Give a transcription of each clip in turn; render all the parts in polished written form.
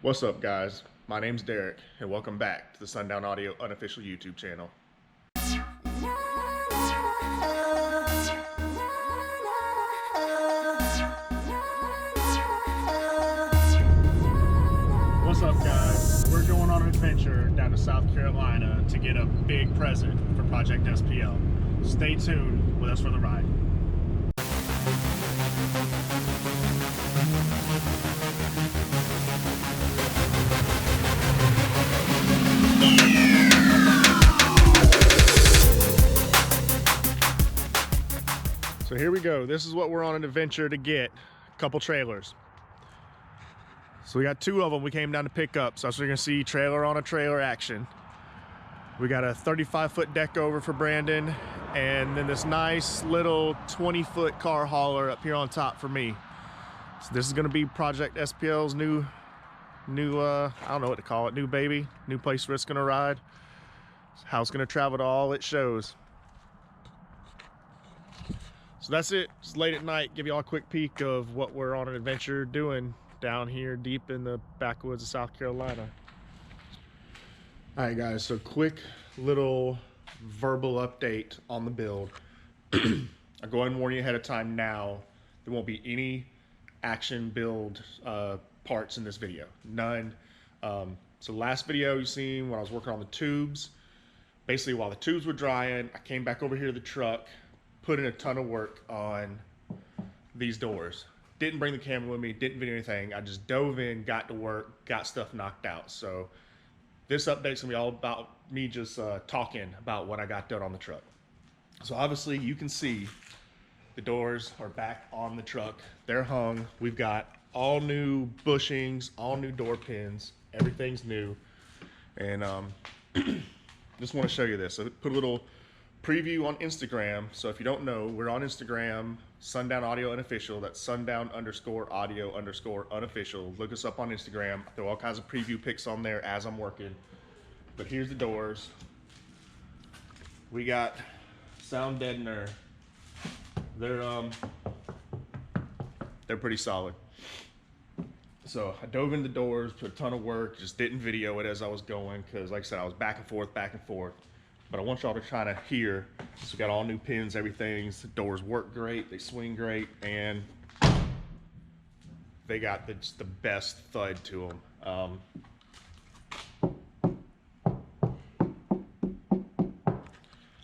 What's up, guys? My name's Derek, and welcome back to the Sundown Audio unofficial YouTube channel. What's up, guys? We're going on an adventure down to South Carolina to get a big present for Project SPL. Stay tuned with us for the ride. So here we go. This is what we're on an adventure to get. A couple trailers. So we got two of them we came down to pick up. So that's what you're gonna see, trailer on a trailer action. We got a 35-foot deck over for Brandon, and then this nice little 20-foot car hauler up here on top for me. So this is gonna be Project SPL's new I don't know what to call it, new baby, new place where it's gonna ride. How it's gonna travel to all it shows. So that's it. It's late at night. Give you all a quick peek of what we're on an adventure doing down here deep in the backwoods of South Carolina. All right, guys, so quick little verbal update on the build. I go ahead and warn you ahead of time now, there won't be any action build parts in this video. None. So last video you seen when I was working on the tubes, basically while the tubes were drying, I came back over here to the truck, put in a ton of work on these doors. Didn't bring the camera with me, didn't video anything. I just dove in, got to work, got stuff knocked out. So this update's gonna be all about me just talking about what I got done on the truck. So obviously you can see the doors are back on the truck. They're hung. We've got all new bushings, all new door pins, everything's new. And just wanna show you this. So put a little preview on Instagram. So if you don't know, we're on Instagram, Sundown Audio Unofficial. That's Sundown_Audio_Unofficial. Look us up on Instagram. I throw all kinds of preview pics on there as I'm working. But here's the doors. We got sound deadener. They're pretty solid. So I dove into the doors, put a ton of work, just didn't video it as I was going because, like I said, I was back and forth. But I want y'all to try to hear. So we got all new pins, everything. The doors work great, they swing great, and they got just the best thud to them.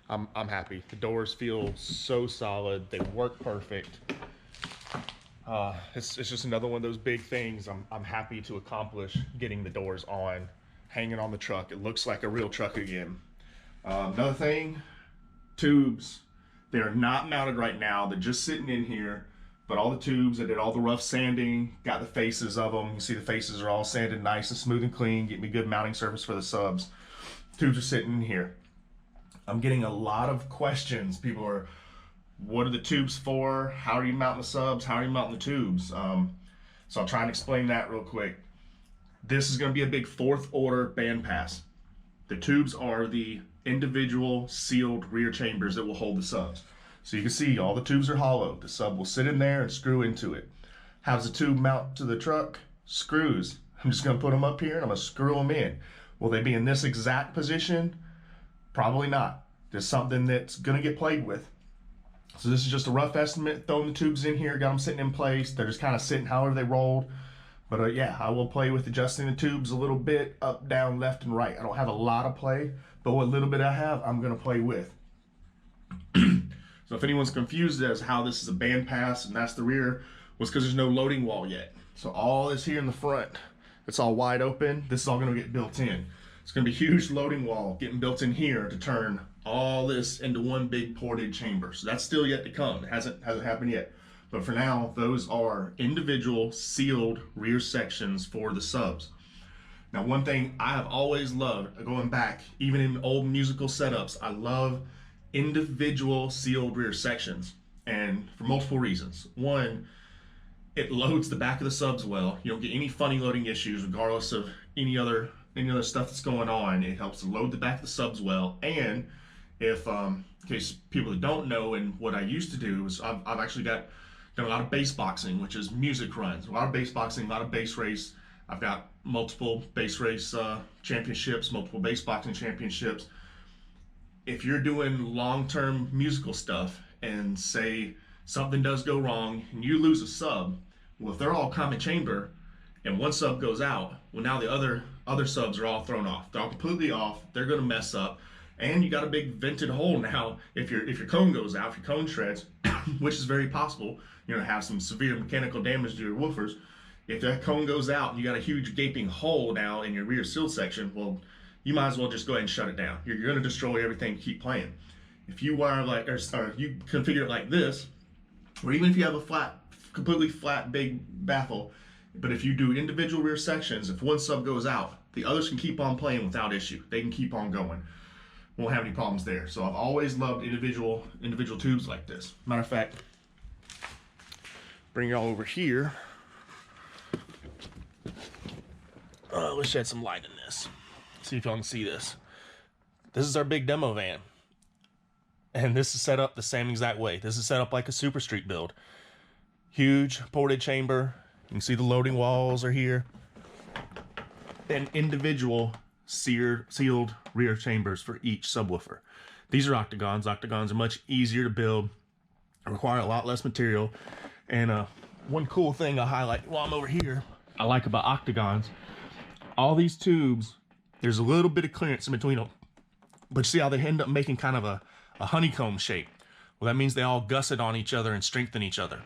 I'm happy. The doors feel so solid. They work perfect. It's just another one of those big things I'm happy to accomplish, getting the doors on, hanging on the truck. It looks like a real truck again. Another thing, tubes. They are not mounted right now. They're just sitting in here. But all the tubes, I did all the rough sanding, got the faces of them. You can see the faces are all sanded nice and smooth and clean, get me good mounting surface for the subs. Tubes are sitting in here. I'm getting a lot of questions. People are, what are the tubes for? How are you mounting the subs? How are you mounting the tubes? So I'll try and explain that real quick. This is gonna be a big 4th order bandpass. The tubes are the individual sealed rear chambers that will hold the subs. So you can see all the tubes are hollow. The sub will sit in there and screw into it. How's the tube mount to the truck? Screws. I'm just gonna put them up here and I'm gonna screw them in. Will they be in this exact position? Probably not. There's something that's gonna get played with. So this is just a rough estimate, throwing the tubes in here, got them sitting in place. They're just kind of sitting however they rolled. But yeah, I will play with adjusting the tubes a little bit, up, down, left, and right. I don't have a lot of play, but what little bit I have, I'm gonna play with. So if anyone's confused as how this is a band pass and that's the rear, was because there's no loading wall yet. So all this here in the front, it's all wide open. This is all gonna get built in. It's gonna be a huge loading wall getting built in here to turn all this into one big ported chamber. So that's still yet to come. It hasn't happened yet. But for now, those are individual sealed rear sections for the subs. Now, one thing I have always loved, going back, even in old musical setups, I love individual sealed rear sections, and for multiple reasons. One, it loads the back of the subs well. You don't get any funny loading issues regardless of any other stuff that's going on. It helps to load the back of the subs well. And if, in case people that don't know, and what I used to do is I've actually done a lot of bass boxing, which is music runs, a lot of bass boxing, a lot of bass race. I've got multiple base race championships, multiple base boxing championships. If you're doing long-term musical stuff and say something does go wrong and you lose a sub, well, if they're all common chamber and one sub goes out, well, now the other subs are all thrown off. They're all completely off. They're going to mess up, and you got a big vented hole now. If your cone goes out, if your cone shreds, which is very possible, you're going to have some severe mechanical damage to your woofers. If that cone goes out and you got a huge gaping hole now in your rear seal section, well, you might as well just go ahead and shut it down. You're going to destroy everything. Keep playing. If you wire like, or you configure it like this, or even if you have a flat, completely flat, big baffle, but if you do individual rear sections, if one sub goes out, the others can keep on playing without issue. They can keep on going. Won't have any problems there. So I've always loved individual tubes like this. Matter of fact, bring y'all over here. Let's shed some light in this. See if y'all can see this. This is our big demo van. And this is set up the same exact way. This is set up like a Super Street build. Huge ported chamber. You can see the loading walls are here. And individual sealed rear chambers for each subwoofer. These are octagons. Octagons are much easier to build, require a lot less material. And one cool thing I highlight while I'm over here, I like about octagons, all these tubes, there's a little bit of clearance in between them. But you see how they end up making kind of a honeycomb shape? Well, that means they all gusset on each other and strengthen each other.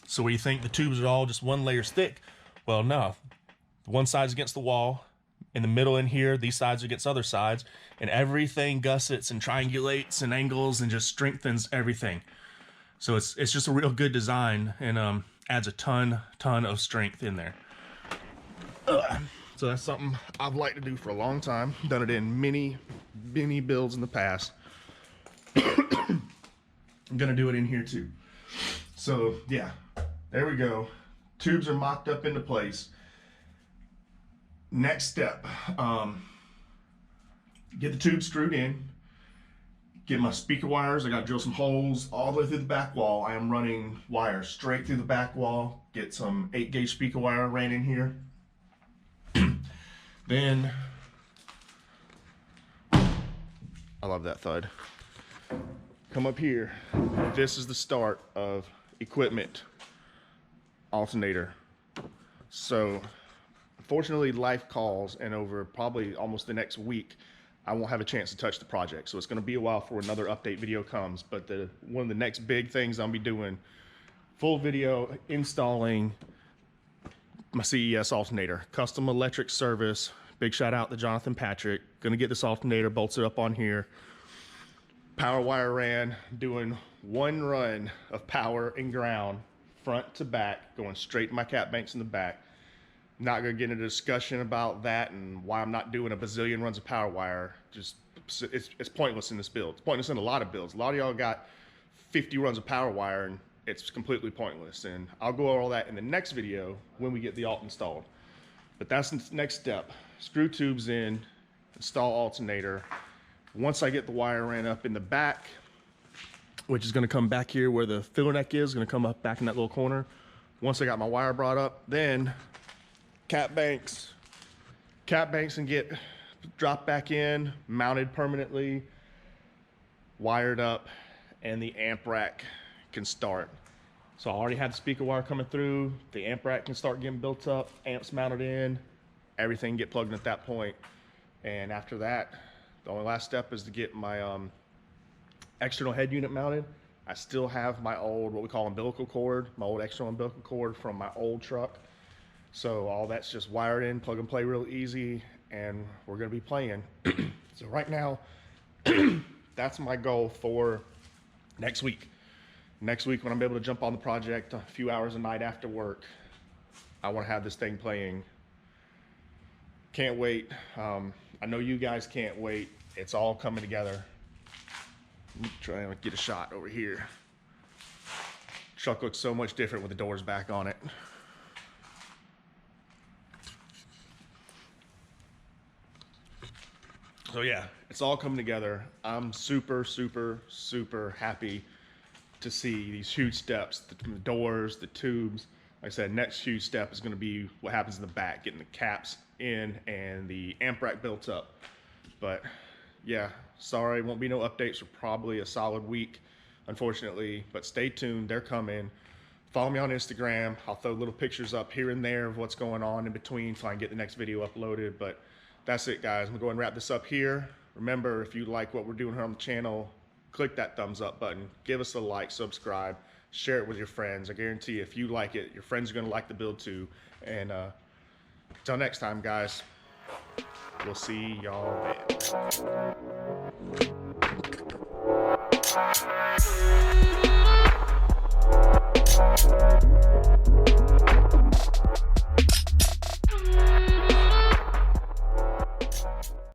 So where you think the tubes are all just one layer thick, well, no. One side's against the wall. In the middle in here, these sides are against other sides. And everything gussets and triangulates and angles and just strengthens everything. So it's just a real good design and adds a ton of strength in there. So that's something I've liked to do for a long time. Done it in many builds in the past. I'm gonna do it in here too. So yeah, there we go. Tubes are mocked up into place. Next step, get the tube screwed in, get my speaker wires. I got to drill some holes all the way through the back wall. I am running wires straight through the back wall. Get some 8-gauge speaker wire ran in here. Then, I love that thud. Come up here. This is the start of equipment alternator. So, unfortunately, life calls, and over probably almost the next week, I won't have a chance to touch the project. So it's going to be a while before another update video comes. But one of the next big things I'll be doing, full video installing my CES alternator, custom electric service. Big shout out to Jonathan Patrick. Going to get this alternator bolted up on here. Power wire ran, doing one run of power and ground, front to back, going straight to my cap banks in the back. Not going to get into a discussion about that and why I'm not doing a bazillion runs of power wire. Just it's pointless in this build. It's pointless in a lot of builds. A lot of y'all got 50 runs of power wire and it's completely pointless. And I'll go over all that in the next video when we get the alt installed. But that's the next step. Screw tubes in, install alternator. Once I get the wire ran up in the back, which is going to come back here where the filler neck is, going to come up back in that little corner. Once I got my wire brought up, then cap banks and get dropped back in, mounted permanently, wired up, and the amp rack can start. So I already had the speaker wire coming through, the amp rack can start getting built up, amps mounted in, everything get plugged in at that point. And after that, the only last step is to get my external head unit mounted. I still have my old, what we call umbilical cord, my old external umbilical cord from my old truck. So all that's just wired in, plug and play real easy, and we're gonna be playing. So right now, that's my goal for next week. Next week when I'm able to jump on the project a few hours a night after work, I wanna have this thing playing. Can't wait. I know you guys can't wait. It's all coming together. Let me try and get a shot over here. Truck looks so much different with the doors back on it. So yeah, it's all coming together. I'm super happy to see these huge steps, the doors, the tubes, like I said, next huge step is going to be what happens in the back, getting the caps in and the amp rack built up. But yeah, sorry, won't be no updates for probably a solid week, unfortunately, but stay tuned, they're coming. Follow me on Instagram. I'll throw little pictures up here and there of what's going on in between so I can get the next video uploaded. But that's it, guys. I'm gonna go ahead and wrap this up here. Remember, if you like what we're doing here on the channel, click that thumbs up button, give us a like, subscribe, share it with your friends. I guarantee if you like it, your friends are gonna like the build too. And until next time, guys, we'll see y'all then.